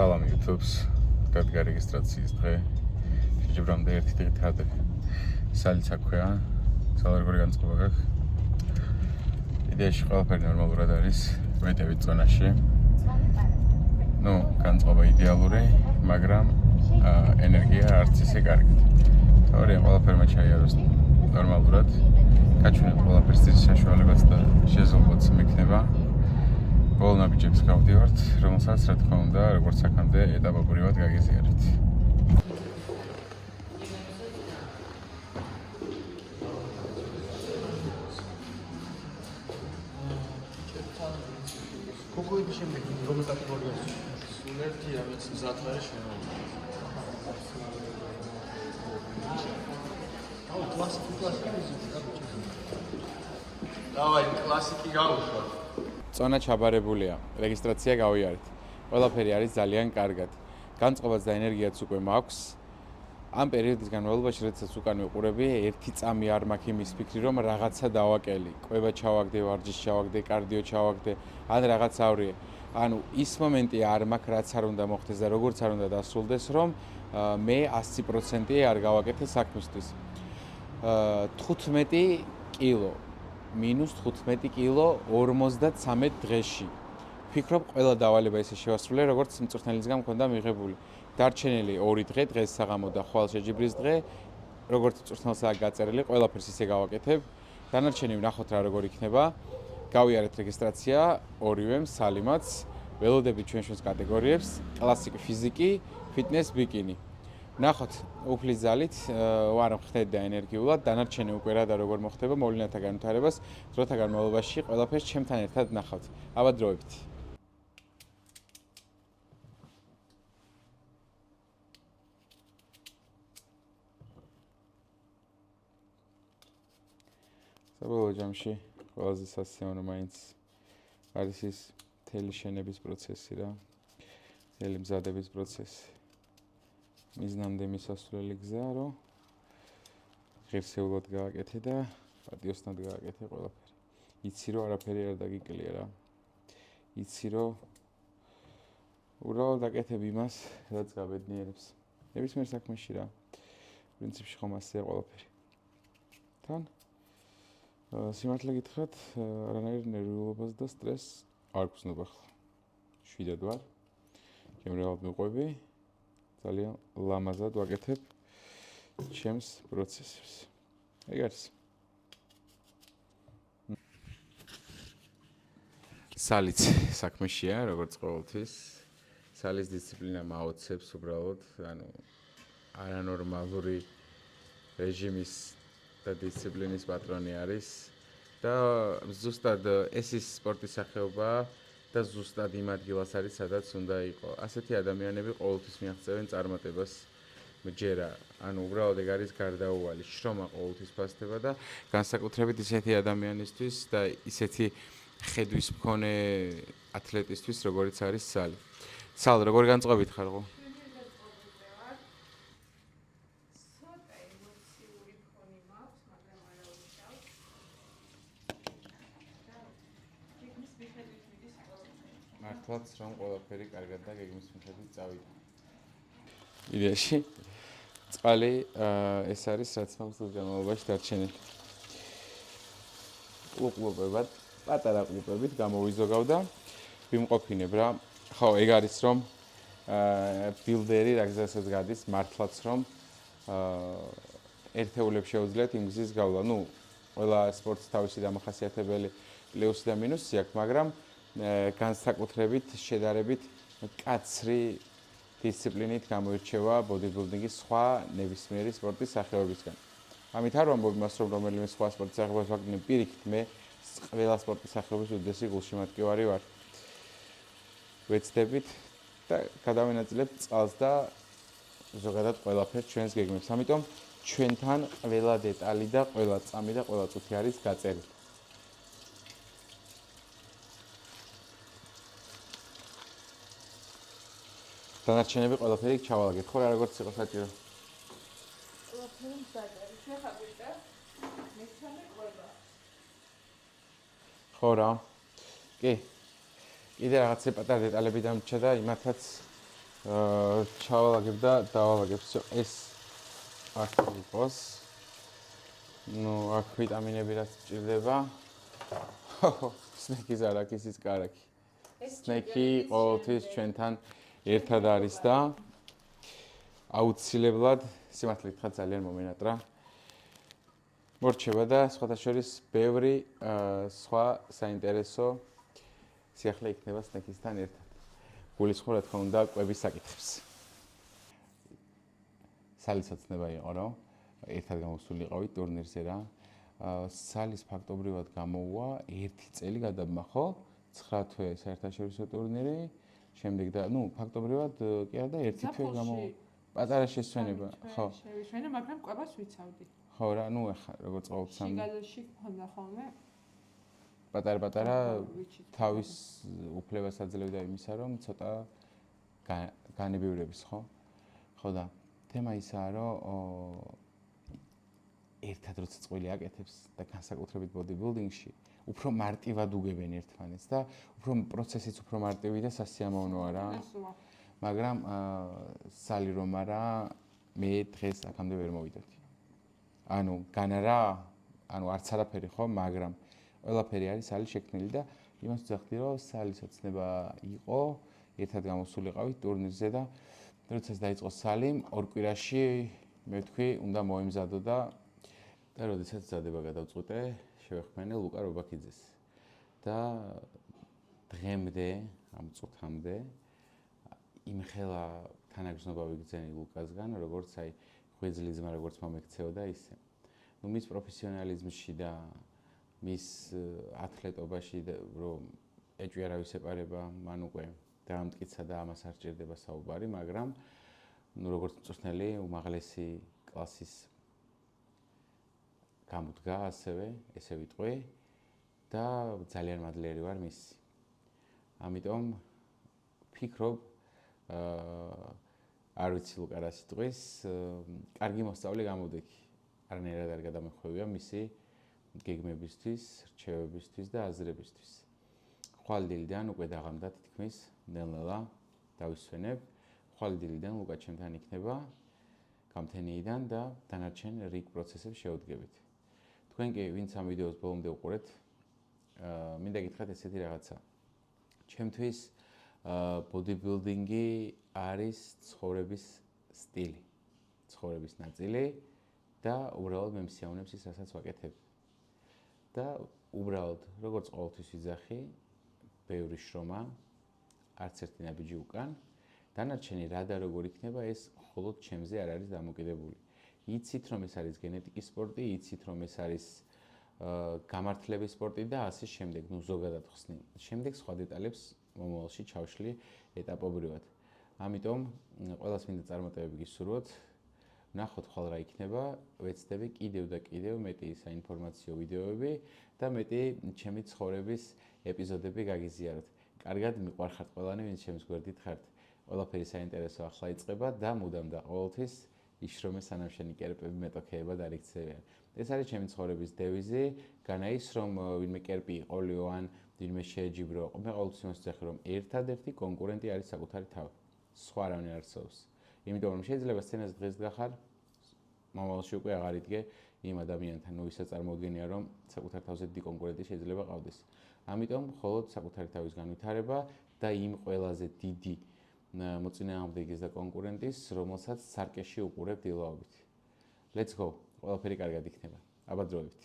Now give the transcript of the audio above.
Salam YouTube-ს დადგა რეგისტრაციის დღე. შეჯიბრამდე ერთი დღით ადრე. სალიც აქვეა. სალარგორი განწყობა გაქვს. იდეაში ყველაფერი ნორმალურად არის. ვეტევით ზონაში. განწყობა იდეალური, მაგრამ ენერგია არც ისე კარგი. თორემ ყველაფერმა ჩაიაროს ნორმალურად. გაჩვენებ ყველაფერს ის საშუალებაც და შეზღუდვაც მექნება. All ნაბიჯებს გავდივართ, რომელსაც რა თქმა უნდა, როგორც აქამდე ეტაპობრივად გაგიზიარეთ. Კოკოების შემდეგ რომელ კატეგორიაზე? სულ ერთი რაღაც მზად არის შემოვიდა. დავაი კლასიკი გავუშვათ. Წონა ჩაბარებულია, რეგისტრაცია გავიარეთ. ყველაფერი არის ძალიან კარგად. განწყობაც და ენერგიაც უკვე მაქვს. ამ პერიოდის განმავლობაში, როდესაც უკან ვიყურები, ერთი წამი არ მაქვს იმის ფიქრი, რომ რაღაცა დავაკელი, კვება ჩავაგდე, ვარჯიშს ჩავაგდე, კარდიო ჩავაგდე, ან რაღაც ავრიე. ანუ ის მომენტი არ მაქვს, რაც არ უნდა მოხდეს და როგორც არ უნდა დასრულდეს, რომ მე 100% არ გავაკეთე საქმისთვის. 15 კილო -15 კილო 53 დღეში. Ფიქრობ, ყველა დავალება ისე შევასრულე, როგორც მწვრთნელისგან მქონდა მიღებული. დარჩენილი 2 დღე, დღეს საღამო და ხვალ შეჯიბრის დღე, როგორც მწვრთნელსაა გაწერილი, ყველაფერს ისე გავაკეთებ. დანარჩენი ვნახოთ რა როგორ იქნება. გავიარეთ რეგისტრაცია, ორივემ, სალიმაც, ველოდებით ჩვენს კატეგორიებს, კლასიკი, ფიზიკი, ფიტნეს, ბიკინი. ნახოთ, უფლის ძალით, ვარ მხდეთ და ენერგიულად, დანარჩენი უკვე რა და როგორ მოხდება, მოვლენათა განვითარებას, დროთა განმავლობაში ყველაფერს ჩემთან ერთად ნახავთ. აბადროებით. საბოლოო ჯამში ყველაზე სასიამოვნო მაინც არის ის მთელი შენების პროცესი რა. მთელი მზადების პროცესი. მიზნამდე მისასვლელი გზა, რომ ღირსეულად გააკეთე და პატიოსნად გააკეთე ყველაფერი. იცი რომ არაფერი არ დაგიკლია რა. იცი რომ უბრალოდ აკეთებ იმას, რაც გაბედნიერებს. ნებისმიერ საქმეში რა. პრინციპში ხომ ასეა ყველაფერი. თან სიმართლე გითხრათ, არანაირ ნერვიულობას და სტრესს არ გრძნობ ახლა. შვიდად ვარ. გემრიელად მიყვები. ძალიან ლამაზად ვაკეთებ ჩემს პროცესებს. ეგ არის. სალიც საქმეშია, როგორც ყოველთვის. სალის დისციპლინა მაოცებს უბრალოდ, ანუ არანორმალური რეჟიმის და დისციპლინის პატრონი არის და ზუსტად ეს ის სპორტის სახეობაა და ზუსტად იმ ადგილას არის, სადაც უნდა იყო. ასეთი ადამიანები ყოველთვის მიაღწევენ წარმატებას მჯერა. ანუ უბრალოდ ეგ არის გარდაუვალი, შრომა ყოველთვის ფასდება და განსაკუთრებით ისეთი ადამიანისთვის და ისეთი ხედვის მქონე ათლეტისთვის, როგორიც არის სალი. სალ, როგორ განწყობით ხარ ხო? მართლაც რომ ყველაფერი კარგად და გეგმის მიხედვით წავიდა. იდეაში წყალი ეს არის რაც მაქვს განმავლობაში დარჩენილი. კლუბებად, პატარა კლუბებით გამოვიზოგავ და ვიმყოფინებ რა. ხო, ეგ არის რომ ბილდერი რა გზასაც გადის, მართლაც რომ ერთეულებს შეუძლიათ იმ გზის გავლა. ყველა სპორტს თავისი დამახასიათებელი პლუსი და მინუსი აქვს, მაგრამ განსაკუთრებით შედარებით კაცრი დისციპლინით გამოირჩევა ბოდიბილდინგის სხვა ნებისმიერი სპორტის სახეობისგან. ამით არ ვამბობ იმას, რომ რომელიმე სხვა სპორტის სახეობას ვაკეთებ, პირიქით მე ყველა სპორტის სახეობის უდიდესი გულშემატკივარი ვარ. ვეცდებით და გადავენაწილებთ წყალს და ზოგადად ყველაფერს ჩვენს გეგმებს. ამიტომ ჩვენთან ყველა დეტალი და ყველა წამი და ყველა წუთი არის გაწერილი. დანარჩენები ყველაფერი ჩავალაგეთ, ხო რა როგორც იყო საჭირო. ყველაფერი მზად არის. შეხაგვიდა. მესამე ყვება. ხო რა. კი. კიდე რაღაცა პატარა დეტალები დამრჩა და იმათაც ჩავალაგებ და დავალაგებ. ეს აქ იყოს. ნუ აქ ვიტამინები რაც ჭირდება. სნექის არაქის ის კარაკი. სნექი ყოველთვის ჩვენთან ერთად არის და აუცილებლად სიმართლე გითხრათ ძალიან მომენატრა. მორჩება და სხვათა შორის ბევრი სხვა საინტერესო სიახლე იქნება სნექისთან ერთად. გულისხმობ რა თქმა უნდა კვების საკითხებს. სალისაცნება იყო რომ ერთად გამოსულიყავით ტურნირზე რა. სალის ფაქტობრივად გამოვა 1 წელი გადაბმა ხო? 9 თვე საერთაშორისო ტურნირი, შემდეგ და ფაქტობრივად კი არა და 1 თვე გამოვა. პატარა შესვენება, ხო. შევისვენე, მაგრამ კვებას ვიცავდი. ხო რა, ახლა როგორც ყოველთვის შიგადაში გქონდა ხოლმე. პატარა თავის უფლებას აძლევდა იმისა, რომ ცოტა განებივრების, ხო? ხო და თემა ისაა, რომ ერთად როცა წყვილი აკეთებს და განსაკუთრებით ბოდიბილდინგში, უფრო მარტივად უგებენ ერთმანეთს და უფრო პროცესიც უფრო მარტივი და სასიამოვნოა რა. მაგრამ სალი რომ არა, მე დღეს აქამდე ვერ მოვიდოდი. განარა, არც არაფერი ხო, მაგრამ ყველაფერი არის სალი შექმნილი და იმას ვძახდი, რომ სალის ოცნება იყო, ერთად გამოსულიყავით ტურნირზე და როდესაც დაიწყო სალი, 2 კვირაში მე ვთქვი, უნდა მოემზადო და როდესაც მზადება გადავწყვიტე, შევეხმიანე ლუკა რობაქიძეს. და დღემდე, ამ წუთამდე იმხელა თანაგრძნობა ვიგრძენი ლუკასგან, როგორც ღვიძლი ძმა როგორც მომექცეოდა ისე. მის პროფესიონალიზმში და მის ათლეტობაში რომ ეჭვი არავის ეპარება, მან უკვე დაამტკიცა და ამას არ სჭირდება საუბარი, მაგრამ როგორც მწვრთნელი უმაღლესი კლასის გამოდგა ასევე, ესე ვიტყვი და ძალიან მადლიერი ვარ მისი. ამიტომ ვფიქრობ არ ვიცი ლუკა რა სიტყვის, კარგი მოსწავლე გამოვდექი. არანაირად არ გადამეხვევია მისი გეგმებისთვის, რჩევებისთვის და აზრებისთვის. ხვალ დილიდან უკვე დაღამდა თითქმის ნელ-ნელა დავისვენებ. ხვალ დილიდან ლუკა ჩემთან იქნება გამთენიიდან და დანარჩენ რიგ პროცესებს შევდგებით. თქვენ კი ვინც ამ ვიდეოს ბოლომდე უყურეთ, მინდა გითხრათ ესეთი რაღაცა. ჩემთვის ბოდიბილდინგი არის ცხოვრების სტილი, ცხოვრების ნაწილი და უბრალოდ მე მსიავნებს ის, რასაც ვაკეთებ. და უბრალოდ, როგორც ყოველთვის ვიძახი, ბევრი შრომა, არც ერთი ნაბიჯი უკან, დანარჩენი რა და როგორ იქნება, ეს მხოლოდ ჩემზე არ არის დამოკიდებული. იცით, რომ ეს არის გენეტიკის სპორტი, იცით, რომ ეს არის გამართლების სპორტი და ასე შემდეგ, ზოგადად ხსნი. შემდეგ სხვა დეტალებს მომავალში ჩავშლი ეტაპობრივად. ამიტომ ყველას მინდა წარმატებები გისურვოთ. ვნახოთ ხვალ რა იქნება, ვეცდები კიდევ და კიდევ მეტი საინფორმაციო ვიდეოები და მეტი ჩემი ცხოვრების ეპიზოდები გაგიზიაროთ. კარგად მიყვარხართ ყველანი, ვინც ჩემს გვერდით ხართ. ყველაფერი საინტერესო ახლა იწყება და მუდამ და ყოველთვის იშრომე სანამ შენი კერპები მეტოქეებად არ იქცევიან. ეს არის ჩემი ცხოვრების დევიზი, განაის რომ ვინმე კერპი იყოლიო ან ვინმე შეეჯიბრო. მე ყოველთვის იმას ვძახი, რომ ერთადერთი კონკურენტი არის საკუთარი თავი. სხვა არავინ არ არსებობს. იმიტომ რომ შეიძლება სცენაზე დღეს გახარ, მომავალში უკვე აღარ იდგე იმ ადამიანთან, ვისაც წარმოუდგენია, რომ საკუთარ თავზე დიდი კონკურენტი შეიძლება ყავდეს. ამიტომ მხოლოდ საკუთარი თავის განვითარება და იმ ყველაზე დიდი მოწინააღმდეგის და კონკურენტის, რომელსაც სარკეში უყურებ დილაობით. Let's go. ყველაფერი კარგად იქნება. აბა დროებით.